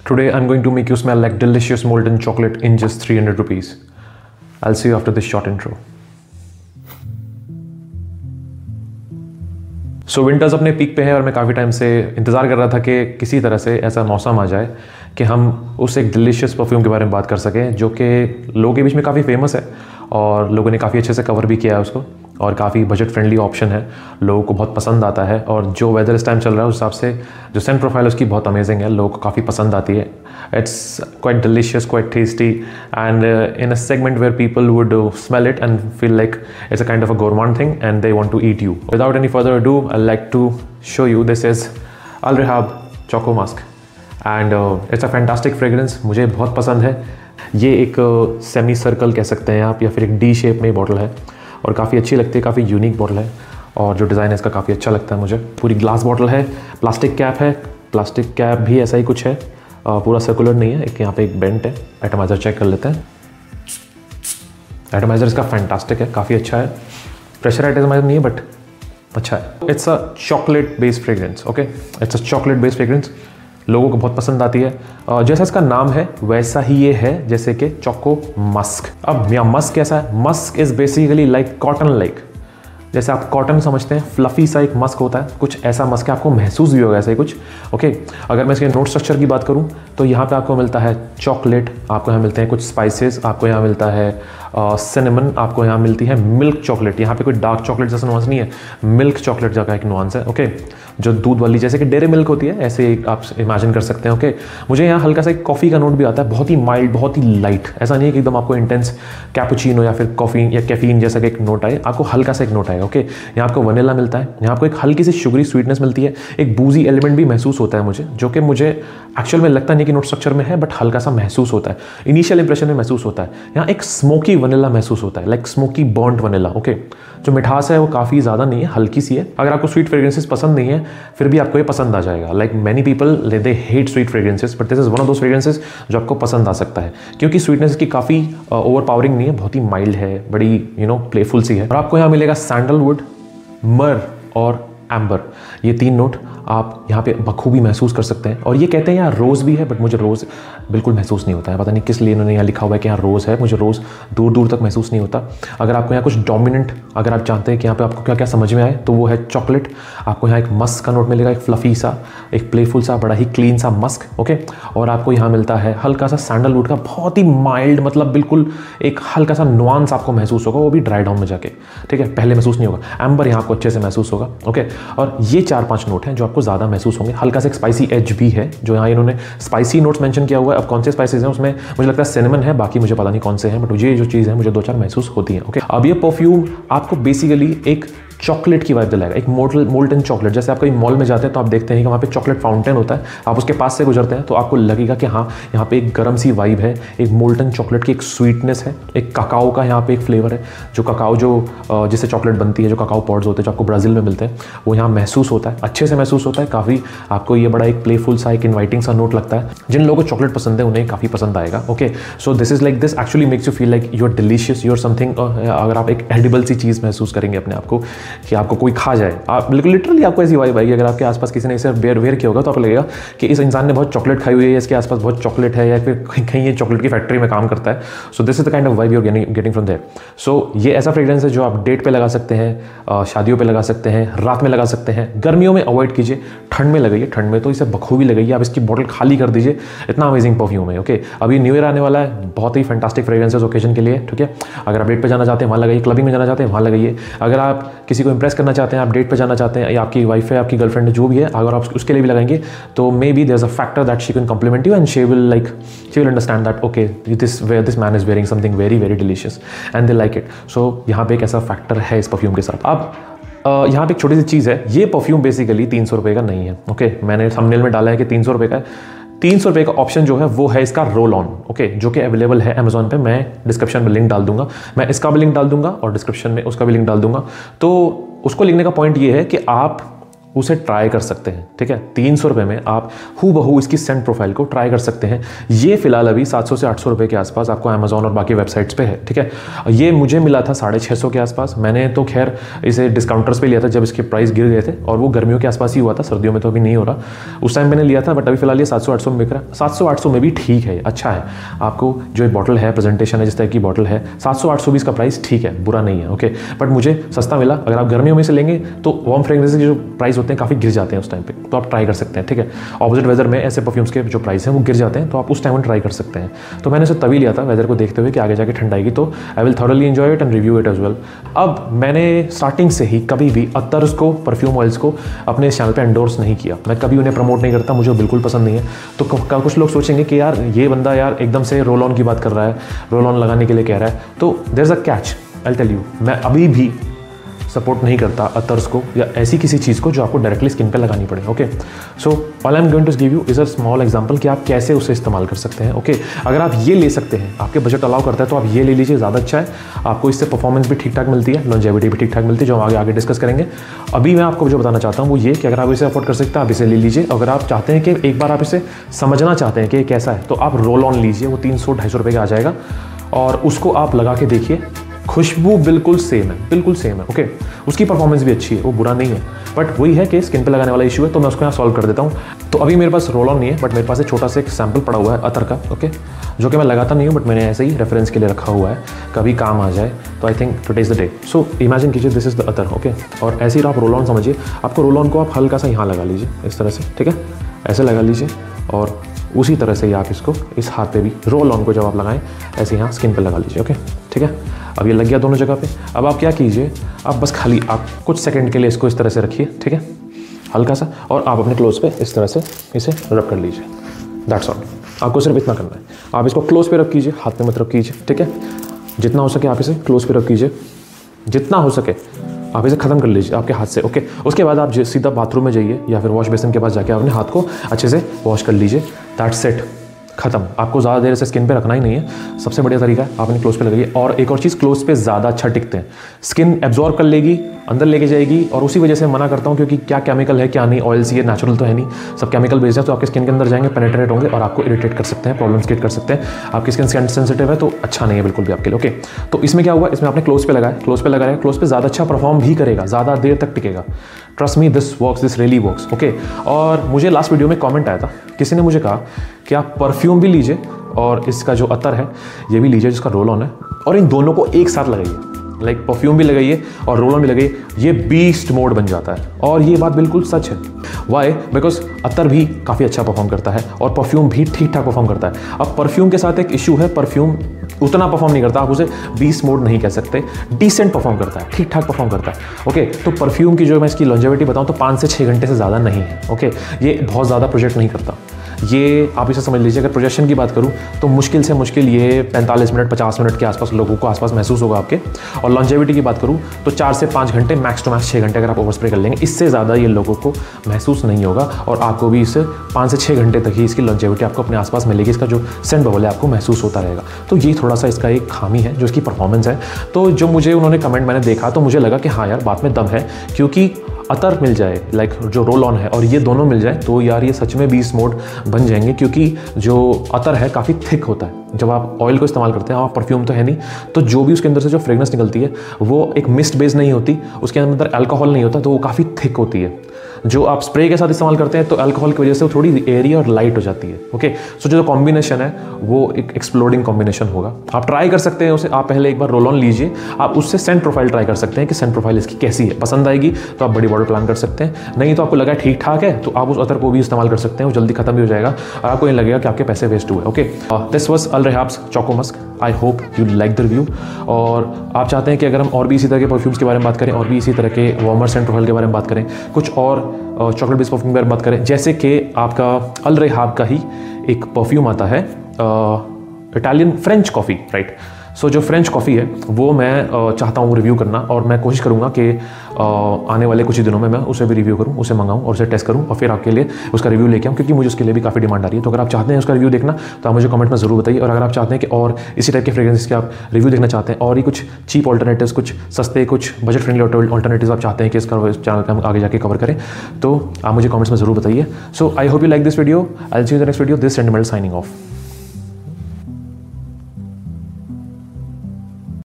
Today I'm going to make you smell like delicious molten chocolate in just 300 rupees. I'll see you after this short intro. So winters अपने peak पे है और मैं काफ़ी time से इंतज़ार कर रहा था कि किसी तरह से ऐसा मौसम आ जाए कि हम उस एक डिलीशियस परफ्यूम के बारे में बात कर सकें जो कि लोगों के बीच में काफ़ी फेमस है और लोगों ने काफ़ी अच्छे से कवर भी किया है उसको और काफ़ी बजट फ्रेंडली ऑप्शन है, लोगों को बहुत पसंद आता है और जो वेदर इस टाइम चल रहा है उस हिसाब से जो सेंट प्रोफाइल उसकी बहुत अमेजिंग है, लोगों को काफ़ी पसंद आती है. It's quite delicious, quite tasty and in a segment where people would smell it and feel like it's a kind of a gourmand thing and they want to eat you. Without any further ado I like to show you this is Al Rehab Choco Musk and it's a fantastic fragrance. मुझे बहुत पसंद है. ये एक semi circle कह सकते हैं आप या फिर एक डी शेप में बॉटल है और काफ़ी अच्छी लगती है, काफ़ी यूनिक बॉटल है और जो डिज़ाइन है इसका काफ़ी अच्छा लगता है मुझे. पूरी ग्लास बॉटल है, प्लास्टिक कैप है, प्लास्टिक कैप भी ऐसा ही कुछ है, पूरा सर्कुलर नहीं है. एक यहाँ पे एक बेंट है. एटमाइज़र चेक कर लेते हैं. एटमाइज़र इसका फैंटास्टिक है, काफ़ी अच्छा है. प्रेशर एटमाइज़र नहीं है बट अच्छा है. It's a chocolate based fragrance. Okay, it's a chocolate based fragrance. लोगों को बहुत पसंद आती है. जैसा इसका नाम है वैसा ही ये है, जैसे कि चोको मस्क. अब यहाँ मस्क कैसा है? Musk is basically like cotton like. जैसे आप कॉटन समझते हैं, फ्लफी सा एक मस्क होता है, कुछ ऐसा मस्क है. आपको महसूस भी होगा ऐसा ही कुछ. ओके, अगर मैं इसके नोट स्ट्रक्चर की बात करूं तो यहाँ पे आपको मिलता है चॉकलेट, आपको यहाँ मिलते हैं कुछ स्पाइसेस, आपको यहाँ मिलता है सिनेमन, आपको यहाँ मिलती है मिल्क चॉकलेट. यहाँ पे कोई डार्क चॉकलेट जैसा नुआंस नहीं है, मिल्क चॉकलेट जगह एक नुआंस है. ओके, जो दूध वाली जैसे कि डेयरी मिल्क होती है ऐसे आप इमेजिन कर सकते हैं. ओके, मुझे यहाँ हल्का सा एक कॉफ़ी का नोट भी आता है, बहुत ही माइल्ड, बहुत ही लाइट. ऐसा नहीं है कि एकदम आपको इंटेंस कैपुचिनो या फिर कॉफ़ी या कैफीन जैसा कि एक नोट आए. आपको हल्का सा एक नोट आएगा. ओके, यहाँ आपको वनीला मिलता है, यहाँ आपको एक हल्की सी शुगरी स्वीटनेस मिलती है, एक बूजी एलिमेंट भी महसूस होता है मुझे, जो कि मुझे एक्चुअल में लगता नहीं कि नोट स्ट्रक्चर में है बट हल्का सा महसूस होता है, इनिशियल इंप्रेशन में महसूस होता है. यहाँ एक स्मोकी वनीला महसूस होता है, like smoky burned vanilla. Okay, जो मिठास है वो काफ़ी ज़्यादा नहीं है, हल्की सी है. अगर आपको स्वीट फ्रेग्रेंसेस पसंद नहीं है फिर भी आपको ये पसंद आ जाएगा. Like many people they hate sweet fragrances but this is one of those fragrances जो आपको पसंद आ सकता है क्योंकि स्वीटनेस की काफ़ी ओवर पावरिंग नहीं है, बहुत ही माइल्ड है, बड़ी प्लेफुल सी है. और आपको यहाँ मिलेगा सैंडलवुड, मर और एम्बर. ये तीन नोट आप यहाँ पे बखूबी महसूस कर सकते हैं. और ये कहते हैं यहाँ रोज़ भी है बट मुझे रोज़ बिल्कुल महसूस नहीं होता है. पता नहीं किस लिए इन्होंने यहाँ लिखा हुआ है कि यहाँ रोज़ है, मुझे रोज़ दूर दूर तक महसूस नहीं होता. अगर आपको यहाँ कुछ डोमिनेंट, अगर आप जानते हैं कि यहाँ पे आपको क्या क्या समझ में आए तो वो है चॉकलेट. आपको यहाँ एक मस्क का नोट मिलेगा, एक फ्लफी सा, एक प्लेफुल सा, बड़ा ही क्लीन सा मस्क. ओके, और आपको यहाँ मिलता है हल्का सा सैंडलवुड का, बहुत ही माइल्ड, मतलब बिल्कुल एक हल्का सा नुआंस आपको महसूस होगा, वो भी ड्राई डाउन में जाके. ठीक है, पहले महसूस नहीं होगा. एम्बर यहाँ आपको अच्छे से महसूस होगा. ओके, और ये 4-5 नोट हैं जो आपको ज़्यादा महसूस होंगे. हल्का सा एक स्पाइसी एज भी है, जो यहाँ इन्होंने स्पाइसी नोट्स मेंशन किया हुआ है. अब कौन से स्पाइसेस हैं उसमें मुझे लगता है सिनेमन है, बाकी मुझे पता नहीं कौन से हैं बट मुझे जो चीज़ है मुझे 2-4 महसूस होती है. ओके, अब ये परफ्यूम आपको बेसिकली एक चॉकलेट की वाइब दिलाएगा, एक मोल्टन चॉकलेट. जैसे आप कहीं मॉल में जाते हैं तो आप देखते हैं कि वहाँ पे चॉकलेट फाउंटेन होता है, आप उसके पास से गुजरते हैं तो आपको लगेगा कि हाँ, यहाँ पे एक गर्म सी वाइब है, एक मोल्टन चॉकलेट की एक स्वीटनेस है, एक काकाओ का यहाँ पे एक फ्लेवर है. जो काकाओ जो जिससे चॉकलेट बनती है, जो काकाओ पॉड्स होते हैं जो आपको ब्राज़ील में मिलते हैं, वो यहाँ महसूस होता है, अच्छे से महसूस होता है. काफ़ी आपको ये बड़ा एक प्लेफुल सा, एक इन्वाइटिंग सा नोट लगता है. जिन लोगों को चॉकलेट पसंद है उन्हें काफ़ी पसंद आएगा. Okay, so this is like, this actually makes you feel like you are delicious, you are something. अगर आप एक एडिबल सी चीज़ महसूस करेंगे अपने आप को कि आपको कोई खा जाए, आप बिल्कुल लिटरली आपको ऐसी वाइब आएगी. अगर आपके आसपास किसी ने इसे वेयर किया होगा तो आपको लगेगा कि इस इंसान ने बहुत चॉकलेट खाई हुई है, इसके आसपास बहुत चॉकलेट है या फिर कहीं ये चॉकलेट की फैक्ट्री में काम करता है. So this is the kind of vibe you are getting from there. So ये ऐसा फ्रेग्रेंस है जो आप डेट पे लगा सकते हैं, शादियों पे लगा सकते हैं, रात में लगा सकते हैं. गर्मियों में अवॉइड कीजिए, ठंड में लगाइए. ठंड में तो इसे बखूबी लगाइए, आप इसकी बॉटल खाली कर दीजिए, इतना अमेजिंग परफ्यूम है. ओके, अभी न्यू ईयर आने वाला है, बहुत ही फैंटास्टिक फ्रेग्रेंसेस ओकेजन के लिए. ठीक है, अगर आप डेट पे जाना चाहते हैं वहाँ लगाइए, क्लबिंग में जाना चाहते हैं वहाँ लगाइए. अगर आप किसी को इंप्रेस करना चाहते हैं, आप डेट पे जाना चाहते हैं, या आपकी वाइफ है, आपकी गर्लफ्रेंड है, जो भी है, अगर आप उसके लिए भी लगाएंगे तो maybe there is a factor that she can compliment you and she will understand that okay this man is wearing something very very delicious and they like it. So यहाँ पे एक ऐसा फैक्टर है इस perfume के साथ. अब यहाँ पे एक छोटी सी चीज़ है, ये परफ्यूम बेसिकली 300 रुपये का नहीं है. ओके, मैंने थंबनेल में डाला है कि 300 रुपये का है. 300 रुपये का ऑप्शन जो है वो है इसका रोल ऑन. ओके, जो कि अवेलेबल है अमेजोन पे. मैं डिस्क्रिप्शन में लिंक डाल दूंगा, मैं इसका भी लिंक डाल दूंगा और डिस्क्रिप्शन में उसका भी लिंक डाल दूंगा. तो उसको लिखने का पॉइंट ये है कि आप उसे ट्राई कर सकते हैं, ठीक है। 300 रुपये में आप हूबहू इसकी सेंट प्रोफाइल को ट्राई कर सकते हैं। ये फिलहाल अभी 700 से 800 रुपये के आसपास आपको अमेजॉन और बाकी वेबसाइट्स पे है, ठीक है। ये मुझे मिला था 650 के आसपास। मैंने तो खैर इसे डिस्काउंटर्स पे लिया था जब इसके प्राइस गिर गए थे, और वो गर्मियों के आसपास ही हुआ था, सर्दियों में तो अभी नहीं हो रहा। उस टाइम मैंने लिया था, बट अभी फिलहाल ये 700-800 में बिक रहा है। 700-800 में भी ठीक है, अच्छा है। आपको जो एक बॉटल है, प्रेजेंटेशन है जिस तरह की बॉटल है, 700-800 भी इसका प्राइस ठीक है, बुरा नहीं है, ओके। बट मुझे सस्ता मिला। अगर आप गर्मियों में से लेंगे तो वार्म फ्रेग्रेंस के जो प्राइस होते हैं काफ़ी गिर जाते हैं उस टाइम पे, तो आप ट्राई कर सकते हैं, ठीक है। ऑपोजिट वेदर में ऐसे परफ्यूम्स के जो प्राइस हैं वो गिर जाते हैं, तो आप उस टाइम में ट्राई कर सकते हैं। तो मैंने इसे तभी लिया था वेदर को देखते हुए कि आगे जाके ठंड आएगी, तो I will thoroughly enjoy it and review it as well. अब मैंने स्टार्टिंग से ही कभी भी अतर्स को, परफ्यूम ऑयल्स को अपने चैनल पे एंडोर्स नहीं किया। मैं कभी उन्हें प्रमोट नहीं करता, मुझे बिल्कुल पसंद नहीं है। तो कुछ लोग सोचेंगे कि यार ये बंदा यार एकदम से रोल ऑन की बात कर रहा है, रोल ऑन लगाने के लिए कह रहा है। तो there is a catch, I tell you, मैं अभी भी सपोर्ट नहीं करता अतर्स को या ऐसी किसी चीज़ को जो आपको डायरेक्टली स्किन पे लगानी पड़े, okay. So all I am going to give you is a small example कि आप कैसे उसे इस्तेमाल कर सकते हैं, ओके। अगर आप ये ले सकते हैं, आपके बजट अलाउ करता है, तो आप ये ले लीजिए, ज़्यादा अच्छा है। आपको इससे परफॉर्मेंस भी ठीक ठाक मिलती है, लॉन्जेविटी भी ठीक ठाक मिलती है, जो हम आगे डिस्कस करेंगे। अभी मैं आपको जो बताना चाहता हूँ वो ये कि अगर आप इसे अफोर्ड कर सकते हैं, आप इसे ले लीजिए। अगर आप चाहते हैं कि एक बार आप इसे समझना चाहते हैं कि ये कैसा है, तो आप रोल ऑन लीजिए, वो 300-250 रुपये का आ जाएगा, और उसको आप लगा के देखिए। खुशबू बिल्कुल सेम है, बिल्कुल सेम है, ओके। उसकी परफॉर्मेंस भी अच्छी है, वो बुरा नहीं है, बट वही है कि स्किन पे लगाने वाला इशू है, तो मैं उसको यहाँ सॉल्व कर देता हूँ। तो अभी मेरे पास रोल ऑन नहीं है, बट मेरे पास एक छोटा सा एक सैम्पल पड़ा हुआ है अतर का, ओके, जो कि मैं लगाता नहीं हूँ, बट मैंने ऐसे ही रेफरेंस के लिए रखा हुआ है, कभी काम आ जाए तो। I think today is the day. So imagine कीजिए दिस इज द अतर, ओके। और ऐसे ही आप रोल ऑन समझिए। आपको रोल ऑन को आप हल्का सा यहाँ लगा लीजिए, इस तरह से, ठीक है, ऐसे लगा लीजिए, और उसी तरह से ही आप इसको इस हाथ पे भी रोल ऑन को जब आप लगाएं ऐसे यहाँ स्किन पे लगा लीजिए, ओके, ठीक है। अब ये लग गया दोनों जगह पे। अब आप क्या कीजिए, आप बस खाली आप कुछ सेकंड के लिए इसको इस तरह से रखिए, ठीक है, हल्का सा, और आप अपने क्लोज पे इस तरह से इसे रब कर लीजिए। दैट्स ऑल, आपको सिर्फ इतना करना है। आप इसको क्लोज पे रब कीजिए, हाथ पे मत रब कीजिए, ठीक है। जितना हो सके आप इसे क्लोज पे रब कीजिए, जितना हो सके आप इसे ख़त्म कर लीजिए आपके हाथ से, ओके। उसके बाद आप सीधा बाथरूम में जाइए या फिर वॉश बेसिन के पास जाके अपने हाथ को अच्छे से वॉश कर लीजिए। दैट्स इट, खत्म। आपको ज़्यादा देर से स्किन पे रखना ही नहीं है। सबसे बढ़िया तरीका है आप अपने क्लोज पे लगाइए। और एक और चीज़, क्लोज पे ज़्यादा अच्छा टिकते हैं, स्किन एब्जॉर्ब कर लेगी, अंदर लेके जाएगी। और उसी वजह से मना करता हूँ, क्योंकि क्या केमिकल है क्या नहीं, ऑयल्स ये नेचुरल तो है नहीं, सब केमिकल बेस्ड है, तो आपके स्किन के अंदर जाएंगे, पेनिट्रेट होंगे और आपको इरिटेट कर सकते हैं, प्रॉब्लम्स क्रिएट कर सकते हैं। आपकी स्किन सेंसिटिव है तो अच्छा नहीं है बिल्कुल भी आपके लिए, ओके। तो इसमें क्या हुआ, इसमें आपने क्लोज पे लगाया, क्लोज पे लगाया, क्लोज पे ज़्यादा अच्छा परफॉर्म भी करेगा, ज़्यादा देर तक टिकेगा। Trust me, this works, this really works, okay. और मुझे लास्ट वीडियो में कमेंट आया था, किसी ने मुझे कहा कि आप परफ्यूम भी लीजिए और इसका जो अतर है ये भी लीजिए जिसका रोल ऑन है, और इन दोनों को एक साथ लगाइए। लाइक परफ्यूम भी लगाइए और रोल ऑन भी लगाइए, ये बीस्ट मोड बन जाता है। और ये बात बिल्कुल सच है। वाई? बिकॉज अतर भी काफ़ी अच्छा परफॉर्म करता है और परफ्यूम भी ठीक ठाक परफॉर्म करता है। अब परफ्यूम के साथ एक इशू है, परफ्यूम उतना परफॉर्म नहीं करता, आप उसे बीस्ट मोड नहीं कह सकते, डिसेंट परफॉर्म करता है, ठीक ठाक परफॉर्म करता है, ओके। तो परफ्यूम की जो मैं इसकी लॉन्जेविटी बताऊँ तो 5 से 6 घंटे से ज़्यादा नहीं है, ओके। ये बहुत ज़्यादा प्रोजेक्ट नहीं करता। ये आप इसे समझ लीजिए, अगर प्रोजेक्शन की बात करूं तो मुश्किल से मुश्किल ये 45 मिनट 50 मिनट के आसपास लोगों को आसपास महसूस होगा आपके। और लॉन्जेविटी की बात करूं तो 4 से 5 घंटे, मैक्स टू मैक्स 6 घंटे अगर आप ओवर स्प्रे कर लेंगे, इससे ज़्यादा ये लोगों को महसूस नहीं होगा। और आपको भी इससे 5 से 6 घंटे तक ही इसकी लॉन्जेविटी आपको अपने आसपास मिलेगी, इसका जो सेंट बबल है आपको महसूस होता रहेगा। तो ये थोड़ा सा इसका एक खामी है जो इसकी परफॉर्मेंस है। तो जो मुझे उन्होंने कमेंट मैंने देखा तो मुझे लगा कि हाँ यार बात में दम है, क्योंकि अतर मिल जाए, लाइक जो रोल ऑन है और ये दोनों मिल जाए तो यार ये सच में बीस्ट मोड बन जाएंगे। क्योंकि जो अतर है काफ़ी थिक होता है, जब आप ऑयल को इस्तेमाल करते हैं, आप परफ्यूम तो है नहीं, तो जो भी उसके अंदर से जो फ्रेग्रेंस निकलती है वो एक मिस्ट बेस नहीं होती, उसके अंदर अल्कोहल नहीं होता, तो वो काफ़ी थिक होती है। जो आप स्प्रे के साथ इस्तेमाल करते हैं तो अल्कोहल की वजह से वो थोड़ी एयरी और लाइट हो जाती है, ओके। सो जो कॉम्बिनेशन है वो एक एक्सप्लोडिंग कॉम्बिनेशन होगा। आप ट्राई कर सकते हैं उसे, आप पहले एक बार रोल ऑन लीजिए, आप उससे सेंट प्रोफाइल ट्राई कर सकते हैं कि सेंट प्रोफाइल इसकी कैसी है। पसंद आएगी तो आप बड़ी बॉटल प्लान कर सकते हैं, नहीं तो आपको लगा ठीक ठाक है तो आप उस अतर को भी इस्तेमाल कर सकते हैं, वो जल्दी खत्म भी हो जाएगा और आपको नहीं लगेगा कि आपके पैसे वेस्ट हुए, okay. This was Al Rehab's Choco Musk. I hope you like the review. और आप चाहते हैं कि अगर हम और भी इसी तरह के परफ्यूम्स के बारे में बात करें, और भी इसी तरह के वार्मर सेंट प्रोफाइल के बारे में बात करें, कुछ और चॉकलेट बेस्ड परफ्यूम के बारे में बात करें, जैसे कि आपका अल रेहाब का ही एक परफ्यूम आता है इटालियन फ्रेंच कॉफ़ी, राइट। सो जो फ्रेंच कॉफ़ी है वो मैं चाहता हूँ रिव्यू करना, और मैं कोशिश करूँगा कि आने वाले कुछ ही दिनों में मैं उसे भी रिव्यू करूँ, उसे मंगाऊँ और उसे टेस्ट करूँ और फिर आपके लिए उसका रिव्यू लेके आऊँ, क्योंकि मुझे उसके लिए भी काफ़ी डिमांड आ रही है। तो अगर आप चाहते हैं उसका रिव्यू देखना तो आप मुझे कमेंट में ज़रूर बताइए। और अगर आप चाहते हैं कि और इसी टाइप के फ्रेग्रेंसेस के आप रिव्यू देखना चाहते हैं और ही कुछ चीप ऑल्टरनेटिव्स, कुछ सस्ते, कुछ बजट फ्रेंडली ऑल्टरनेटिव्स आप चाहते हैं कि इसका चैनल पर हम आगे जाके कवर करें, तो आप मुझे कमेंट्स में ज़रूर बताइए। So I hope you like this video. I will see you in the next video. This sentimental signing of.